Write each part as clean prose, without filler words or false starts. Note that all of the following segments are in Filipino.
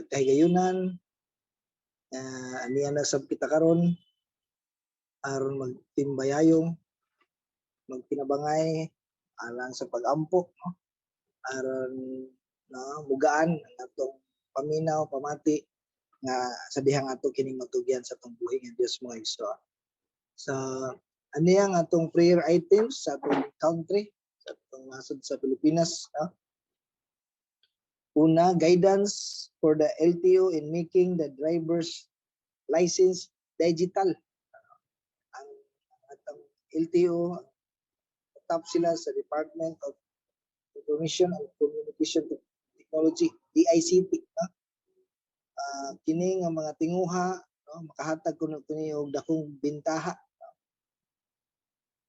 kahigayunan aniya na sab kita karon aron magtimbayayong magtinabangay alang sa pag-ampok no? Aron mugaan ang atong paminaw pamati nga sa dihang ato kining matugyan sa atong buhi nga Dios mga igsoon. So aniya ang atong prayer items sa atong country sa atong nasod sa Pilipinas no? Una, guidance for the LTO in making the driver's license digital. Ang atong LTO top sila sa Department of Information and Communication Technology, DICT. No? Kini nga mga tinguha no? Makahatag kuno kini og dakong bintaha. No?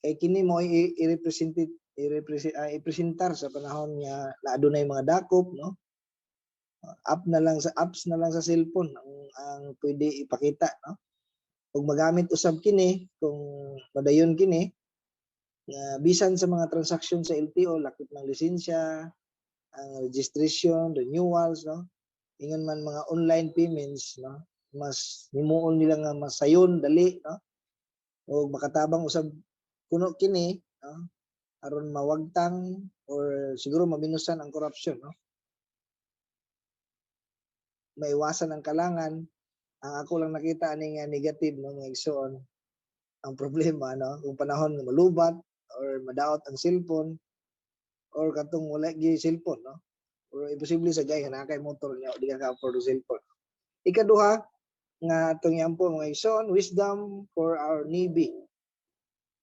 Kay kini mo i-presentar sa panahon nga naadunay mga dakop no. Apps na lang sa cellphone ang pwede ipakita no. Ug magamit usab kini kung madayon kini nga bisan sa mga transaksyon sa LTO lakip ng lisensya, ang registration, renewals no. Ingon man mga online payments no, mas himuon nila nga masayon dali no. Ug makatabang usab kuno kini no, aron mawagtang or siguro maminusan ang korupsyon no. Maiwasan ang kalangan. Ang ako lang nakita ani nga negative no mga igsoon. Ang problema no, kung panahon nga malubat or madaot ang cellphone or katong wala gi cellphone no. Or imposible sa gay nga kay motor niya di ka afford og cellphone. Ikaduha nga atong yampo mga igsoon, wisdom for our Navy.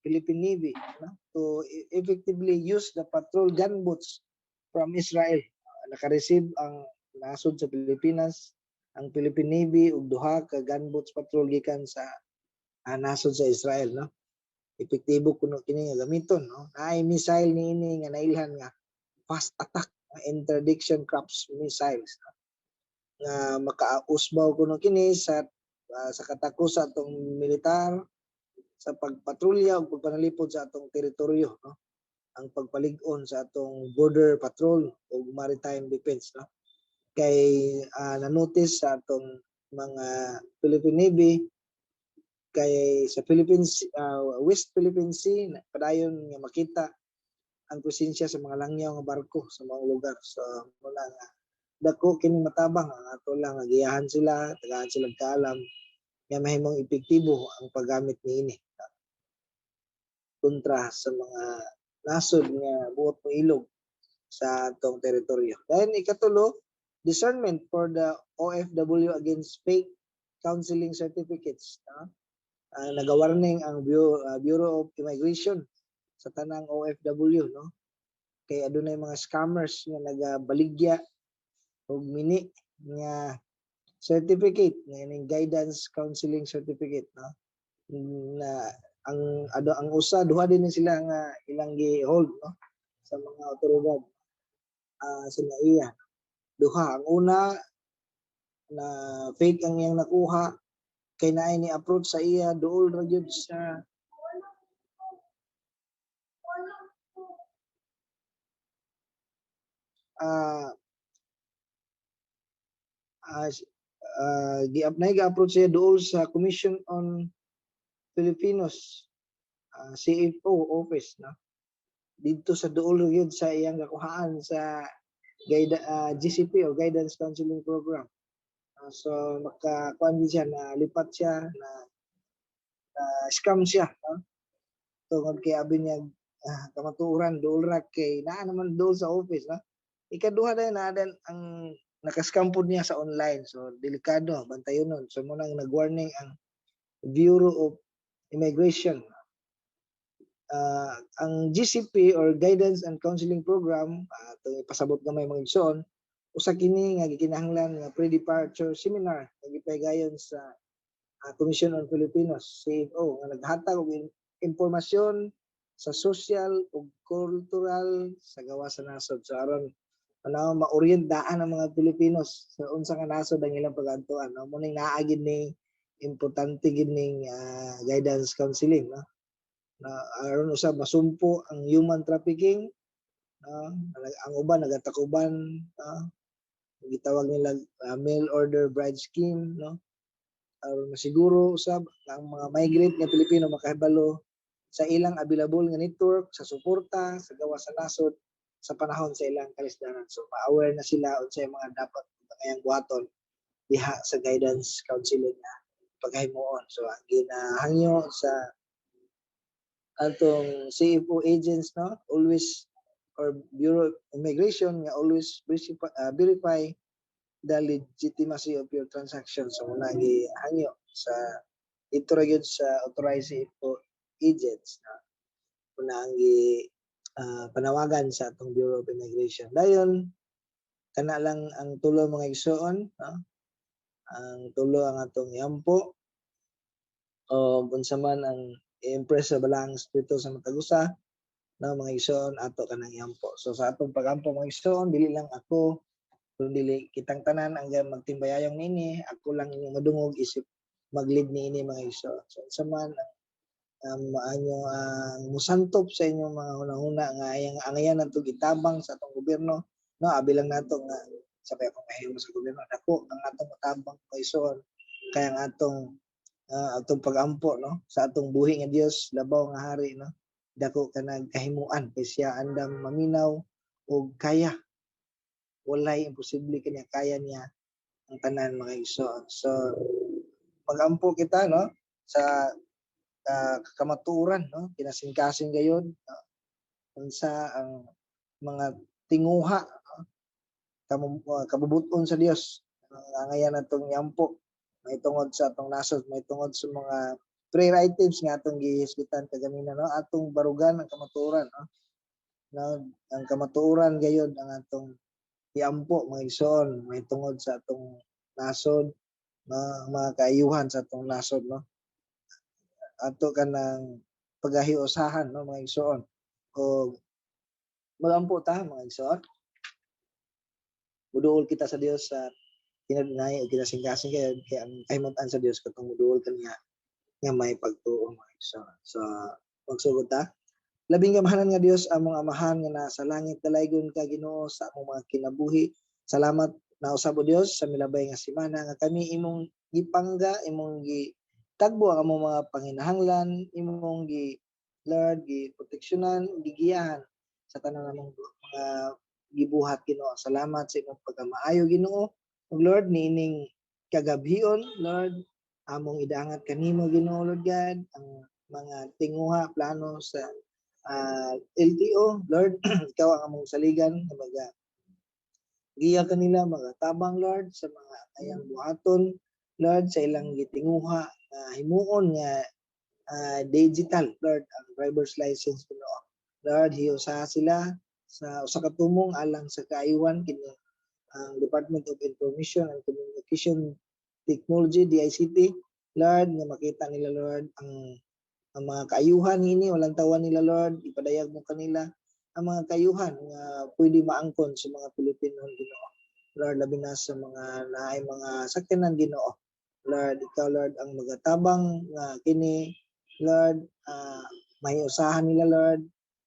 Philippine Navy no, to effectively use the patrol gunboats from Israel. Naka-receive ang nasod sa Pilipinas ang Philippine Navy ug duha ka gunboats patrol gikan sa nasod sa Israel no. Epektibo kuno kini nga gamiton no. Naay missile niini nga nailhan nga fast attack interdiction crops missiles no? Nga makausbaw kuno kini sa katakos sa atong militar sa pagpatrolya ug pagpanalipod sa atong teritoryo no. Ang pagpalig-on sa atong border patrol ug maritime defense no. Kay na-notice sa atong mga Philippine Navy kay sa Philippines West Philippine Sea padayon nga makita ang presensya sa mga langyaw nga barko sa mga lugar. So muna nga dako kini matabang ang ato lang agiyahan sila, tagahan sila kaalam nga mahimong epektibo ang paggamit niini kontra sa mga nasod nga buot mo ilog sa atong teritoryo. Then ikatulo, discernment for the OFW against fake counseling certificates. Nagawarning ang Bureau of Immigration sa tanang OFW no. Kay adunay mga scammers nga nagabaligya og mini nga certificate nga ning guidance counseling certificate no. Na ang usa duha din sila nga ilang gi-hold no sa mga otoridad sa NAIA. Duha, ang una na fake ang iyang nakuha kay naay ni approach sa iya duol ra gyud sa gi-approach siya duol sa Commission on Filipinos CFO office no. Dito sa duol gyud sa iyang nakuhaan sa GCP o Guidance Counseling Program. So makakuan din siya na lipat siya na scam siya no? Tungod kay abi niya kamatuoran duol ra kay naa naman duol sa office no? Ikaduha din na din ang nakascam pod niya sa online, so delikado bantayon nun. So muna nag-warning ang Bureau of Immigration. Ang GCP or Guidance and Counseling Program itong ipasabot gamay mga igsoon, usa kini nga gikinahanglan nga pre-departure seminar nga gipahigayon sa Commission on Filipinos CFO nga naghatag og impormasyon sa social ug cultural sa gawas sa nasod. So aron ma-orientaan ang mga Pilipinos sa unsa nga nasod ang ilang pag-antuan no. Mo ning naa gid ni importante gid ning guidance counseling no. Na aron usab masumpo ang human trafficking ang uban nagatakuban gitawag nila mail order bride scheme, no? Aron masiguro usab ang mga migrant nga Pilipino makahibalo sa ilang available nga network sa suporta sa gawas sa nasod sa panahon sa ilang kalisdanan. So ma-aware na sila unsay mga dapat ngayang buhaton diha sa guidance counseling na paghimuon. So ang ginahangyo sa atong CFO agents, no, always, or Bureau of Immigration nga always verify the legitimacy of your transaction. So muna gihangyo sa ito ra gyud sa authorized CFO agents na muna ang panawagan sa atong Bureau of Immigration. Dayon kana lang ang tulo mga igsoon, no? Ang tulo ang atong iampo o unsa man ang i-impress sa balang espiritu sa matagusa, no, mga igsoon ato kanang iampo. So sa atong pagampo mga igsoon, dili lang ako kung dili kitang tanan ang magtimbayayong nini, ako lang inyong madungog isip mag-lead niini mga igsoon. So unsa man ang maanyo ang musantop sa inyong mga hunahuna nga angayan nato gitabang sa atong gobyerno, no, abi lang nato nga sa pagpapahimo sa gobyerno dako ang atong matabang mga igsoon kaya ang atong pagampo, no, sa atong buhi nga Dios labaw nga hari, no, dako kanang kahimuan kay siya andam maminaw og kaya, walay imposible kanya, kaya niya ang tanan mga igsoon. So pagampo kita, no, sa kamatuoran, no, kinasingkasing gayon, unsa ang mga tinguha, kabubuton sa Dios ang angayan atong iampo may tungod sa atong nasod, may tungod sa mga prayer items nga atong gihisgitan kagamina, no, atong barugan ang kamatuoran, no, ang kamatuoran gayud ang atong iampo mga igsoon may tungod sa atong nasod, no, mga kaayuhan sa atong nasod, no, ato kanang pagahiusahan, no, mga igsoon o magampo ta mga igsoon, muduol kita sa Dios sa kinadunay o kinasingkasing kaya ang kahimutan sa Dios katong muduol kaniya nga may pagtuo mga igsoon. So magsugod ta. Labing gamahanan nga Dios among amahan nga nasa langit, dalaygon ka Ginoo sa among mga kinabuhi. Salamat na usab o Dios sa milabay nga semana nga kami imong gipangga, imong gitagbo ang among mga panginahanglan, imong Lord giproteksyonan, gigiyahan sa tanan namong mga gibuhat Ginoo. Salamat sa imong pagkamaayo Ginoo. Ug Lord niining kagabhion Lord among idangat kanimo Ginoo Lord God ang mga tinguha plano sa LTO, Lord, ikaw ang among saligan na giya kanila magatabang Lord sa mga ayang buhaton Lord sa ilang gitinguha himuon nga digital Lord ang driver's license Ginoo. Lord, hiusa sila sa usa ka tumong alang sa kaayuhan kini ang Department of Information and Communication Technology DICT, Lord, nga makita nila Lord ang mga kaayuhan ini walang tawan nila Lord, ipadayag mo kanila ang mga kaayuhan nga pwede maangkon sa mga Pilipino Ginoo. Lord, labi na sa mga naay mga sakyanan Ginoo. Lord, ikaw Lord ang magatabang nga kini Lord, may usahan nila Lord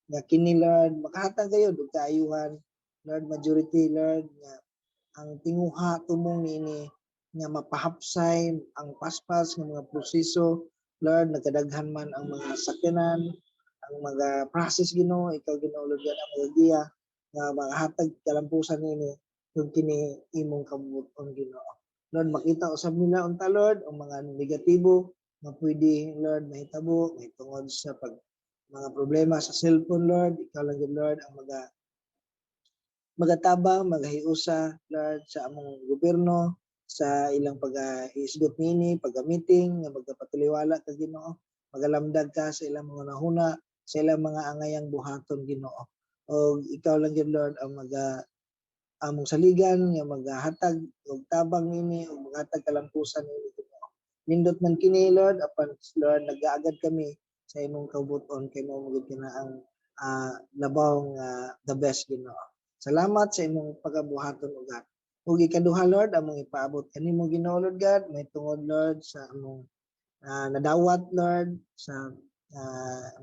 nga kini Lord makahatag gayud og kaayuhan Lord, majority Lord nga ang tinguha tumong niini nga mapahapsay ang paspas ng mga proseso Lord, nagkadaghan man ang mga sakyanan, ang mga process Ginoo, ikaw Ginoo Lord God ang magagiya nga makahatag kalampusan nini yung kini imong kabubuton Ginoo. Lord, makita usab nila unta Lord ang mga negatibo nga pwede Lord mahitabo, may tungod sa mga problema sa cellphone Lord, ikaw lang Lord ang magatabang, magahiusa Lord sa among gobyerno sa ilang pag-iisgot nini, pag-meeting nga magpatiliwala ka Ginoo, magalamdag ka sa ilang mga nahuna, sa ilang mga angayang buhaton Ginoo. O ikaw lang gyud Lord ang among saligan nga maghatag og tabang nini o maghatag kalampusan nini Ginoo. Nindot man kini Lord apan Lord nagaagad kami sa imong kabuton kay mao magud kinaang labaw nga the best Ginoo. Salamat sa imong pagabuhaton o God. Ug ikaduha Lord among ipaabot kanimo Ginoo Lord God, may tungod Lord sa among nadawat Lord sa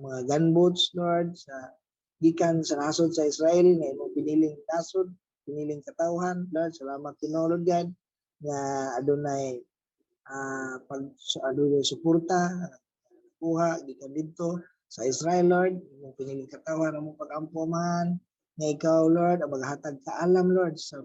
mga gunboats Lord sa gikan sa nasod sa Israel nga imong piniling nasod piniling katawhan. Lord, salamat Ginoo Lord God nga adunay pag adunay suporta kuha gikan didto sa Israel Lord, imong piniling katawhan among pag-ampo man nga ikaw Lord ang maghatag kaalam Lord sa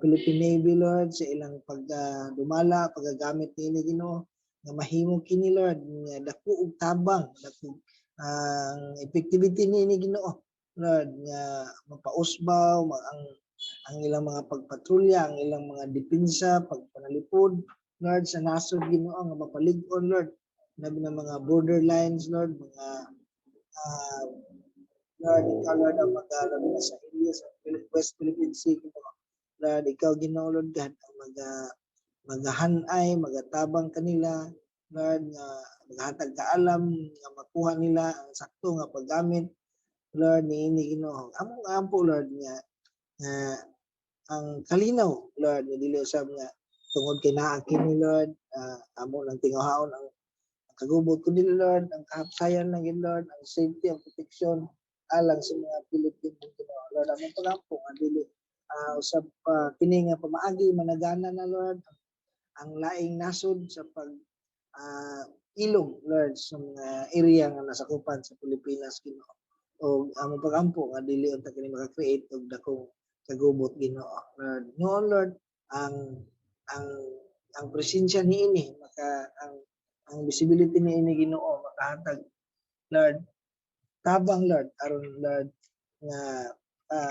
Philippine Navy Lord sa ilang pagdumala pagagamit nini Ginoo nga mahimo kini Lord nga dako og tabang dako ang effectivity nini Ginoo Lord nga mapausbaw ang ilang mga pagpatrolya ang ilang mga depensa pagpanalipod Lord sa nasod Ginoo nga mapalig-on Lord labi na mga borderlines Lord mga Lord ikaw Lord ang labi na sa area sa West Philippine Sea Ginoo Lord ikaw Ginoo Lord God ang magahanay magatabang kanila Lord nga maghatag kaalam nga makuha nila ang sakto nga paggamit Lord niini Ginoo among ampo Lord nga ang kalinaw Lord nga dili usab nga tungod kay naa kini Lord amo lang tinguhaon ang kagubot kundi Lord ang kahapsayan lang gid Lord ang safety ang protection alang sa mga Pilipino Ginoo Lord among pagampo nga dili usab kini nga pamaagi managana na Lord ang laing nasod sa pag ilog Lord sa mga area nga nasakupan sa Pilipinas Ginoo o among pagampo nga dili unta kini maka-create og dakong kagubot Ginoo Lord noon Lord ang presensya niini maka ang visibility niini Ginoo makahatag Lord tabang Lord aron Lord nga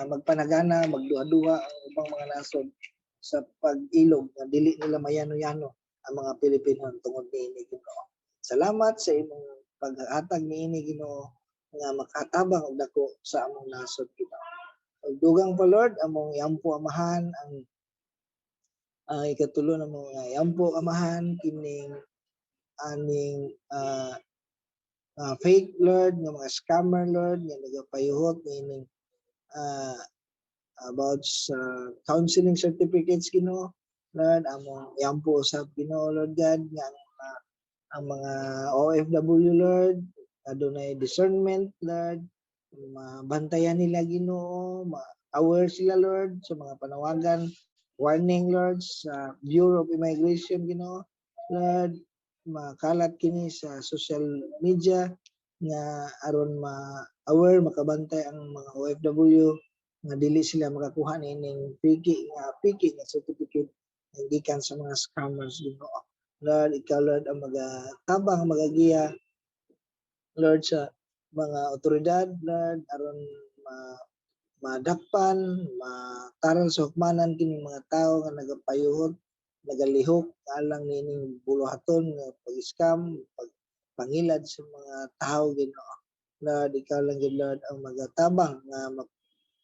magpanagana magduha-duha ang ubang mga nasod sa pag-ilog nga dili nila mayano-yano ang mga Pilipino tungod niini Ginoo salamat sa imong paghatag niini Ginoo nga makatabang og dako sa among nasod Ginoo ug dugang pa Lord among iampo amahan ang ikatulo na mga iampo amahan kining aning fake Lord nga mga scammer Lord nga nagapayuhot nining about sa counseling certificates Ginoo Lord among iampo usab Ginoo Lord God nga ang mga OFW Lord adunay discernment Lord mabantayan nila Ginoo aware sila Lord sa mga panawagan warning Lord sa Bureau of Immigration Ginoo Lord makalat kini sa social media nga aron ma-aware makabantay ang mga OFW nga dili sila makakuha nining piki nga certificate nga gikan sa mga scammers Ginoo Lord ikaw Lord ang magatabang magagiya Lord sa mga otoridad Lord aron madakpan mataral sa hukmanan kining mga tawo nga nagapayuhot nagalihok alang nining buluhaton nga pag-scam pagpangilad sa mga tawo Ginoo Lord ikaw lang gid Lord ang magatabang nga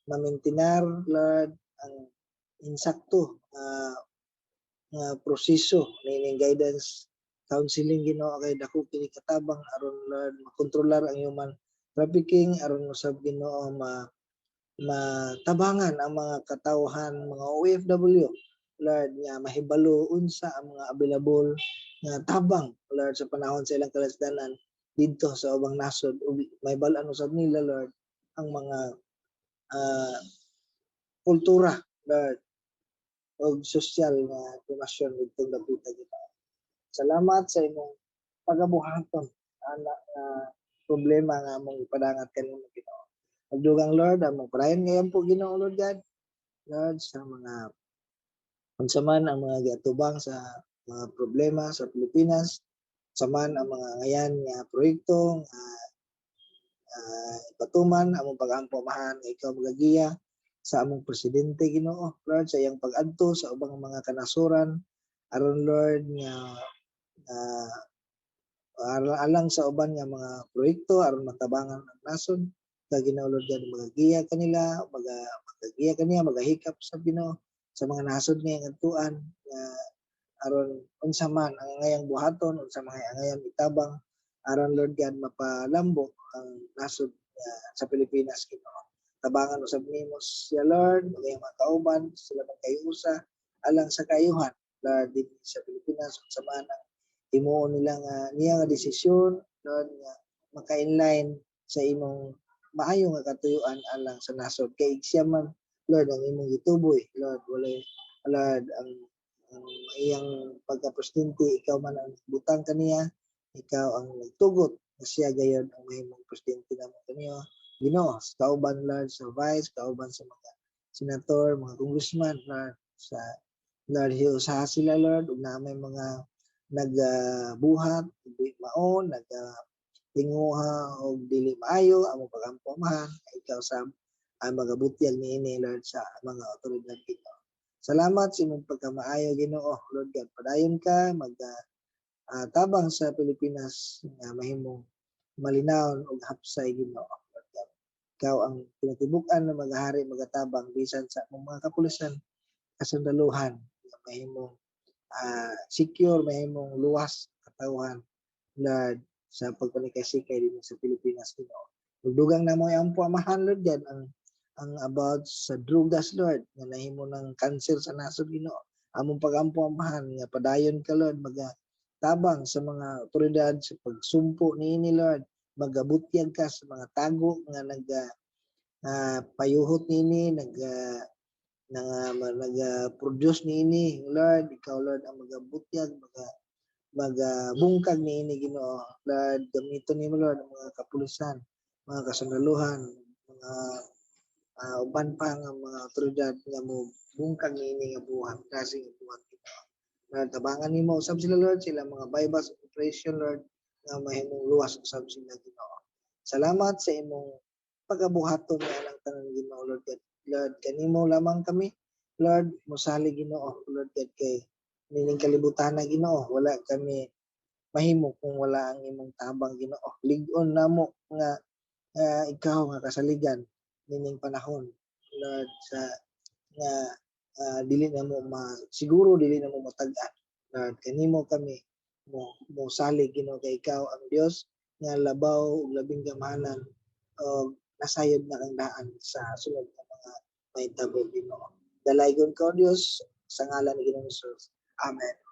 ma-maintain Lord ang insakto nga proseso nining guidance counseling Ginoo kay dako kini katabang aron Lord makontrolar ang human trafficking aron usab Ginoo matabangan ang mga katawhan mga OFW Lord nga mahibalo unsa ang mga available nga tabang Lord sa panahon sa ilang kalasdanan didto sa ubang nasod ug mahibal-an usab nila Lord ang mga kultura Lord og sosyal nga informasyon didtong dapita Ginoo salamat sa imong pagabuhaton ana problema nga among ipadangat kanimo Ginoo ug dugang Lord among parayon ngayon po Ginoo Lord God Lord sa mga unsa man ang mga giatubang sa mga problema sa Pilipinas sa man ang mga ngayan nga proyekto nga ipatuman among pag-ampo amahan nga ikaw magagiya sa among presidente Ginoo Lord sa iyang pag-adto sa ubang mga kanasuran aron Lord nga alang sa uban nga mga proyekto aron matabangan ang nasod kag Ginoo Lord God magagiya kanila magagiya kaniya magahikap sa Ginoo sa mga nasod nga ngadtuan nga aron unsa man ang ngayang buhaton unsa man ang ngayang itabang aron Lord God mapalambo ang nasod sa Pilipinas Ginoo tabangan usab nimo siya Lord magayang mga kauban sila magkayusa alang sa kayuhan Lord din sa Pilipinas unsa man ang himuon nila nga niya nga desisyon Lord nga maka-inline sa imong maayo nga katuyuan alang sa nasod kay siya man Lord, ang imong gituboy, Lord, walay, Lord, ang iyang pagka-presidente, ikaw man ang butang kaniya, ikaw ang nagtugot na siya gayon ang mahimong presidente namo kaniya. Ginoo, kauban Lord sa vice, kauban sa mga senator, mga congressman, Lord, sa Lord, hiusaha sila Lord, ug na may mga nagbuhat, maon, tinguha og dili maayo amo pag-ampamahan, ikaw sa ang mga butyag niini Lord sa mga otoridad Ginoo. Salamat sa imong pagkamaayo Ginoo, Lord God. Padayon ka tabang sa Pilipinas nga mahimong malinawon og hapsay Ginoo, Lord God. Ikaw ang pinatibuk-an na maghari magatabang bisan sa mga kapulisan kasundaluhan nga mahimong secure, mahimong luwas katawhan Lord sa pagpanikasikay din sa Pilipinas Ginoo. Dugang na mo ang amahan Lord God ang about sa drugas Lord nga nahimo ng cancer sa nasod Ginoo. Among pagampo amahan nga padayon ka Lord tabang sa mga otoridad sa pagsumpo niini Lord, magabutyag ka sa mga tago nga payuhot nini nag-produce niini Lord, ikaw Lord ang magabutyag magabungkag niini Ginoo. Lord, gamiton nimo Lord ang mga kapulisan, mga kasundaluhan, mga uban pa nga mga otoridad nga mo bungkag niini nga buhat kasi nga buhat Ginoo. Lord, tabangan nimo usab sila Lord, sila mga bypass operation Lord nga mahimong luwas usab sila Ginoo. Salamat sa imong pagabuhaton nga lang tanan Ginoo Lord God. Lord, kanimo lamang kami Lord, mosali Ginoo Lord God kay nining kalibutan na Ginoo, wala kami mahimo kung wala ang imong tabang Ginoo. Lig-on namo nga ikaw nga kasaligan nining panahon Lord sa nga dili na mo siguro dili na mo matag-an Lord kanimo kami mo salig Ginoo kay ikaw ang Dios nga labaw ug labing gamahanan og nasayod na ang daan sa sunod nga mga mahitabo Ginoo. Dalaygon ka Dios sa ngalan ni Ginoong Hesus. Amen.